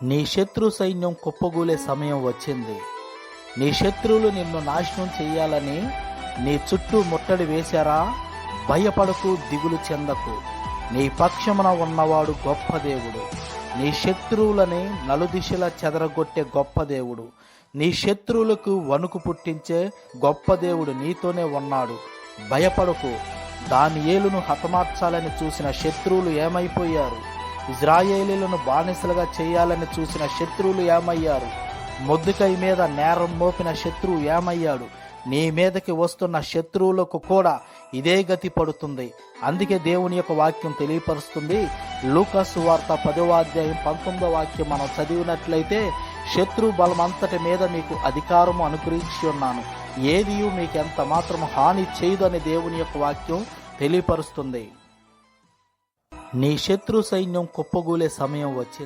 నీ శత్రు సైన్యం కుప్పగూలే సమయం వచ్చింది. నీ శత్రువులు నిన్ను నాశనం చెయ్యాలని నీ చుట్టూ ముట్టడి వేశారా? భయపడకు, దిగులు చెందకు. నీ పక్షమున ఉన్నవాడు గొప్ప దేవుడు. నీ శత్రువులని నలుదిశలా చెదరగొట్టే గొప్ప దేవుడు. నీ శత్రువులకు వణుకు పుట్టించే గొప్ప దేవుడు నీతోనే ఉన్నాడు. భయపడకు. దానియేలును హతమార్చాలని చూసిన శత్రువులు ఏమైపోయారు? ఇజ్రాయేలీలను బానిసలుగా చేయాలని చూసిన శత్రువులు ఏమయ్యారు? మొర్దెకై మీద నేరం మోపిన శత్రువు ఏమయ్యాడు? నీ మీదకి వస్తున్న శత్రువులకు కూడా ఇదే గతి పడుతుంది. అందుకే దేవుని యొక్క వాక్యం తెలియపరుస్తుంది. లూకా సువార్త 10వ అధ్యాయం 19వ వాక్యం మనం చదివినట్లయితే, శత్రు బలమంతటి మీద మీకు అధికారము అనుగ్రహించి ఉన్నాను, ఏదియు మీకు ఎంత మాత్రం హాని చేయదు అని దేవుని యొక్క వాక్యం తెలియపరుస్తుంది. నీ శత్రు సైన్యం కుప్పగూలే సమయం వచ్చింది.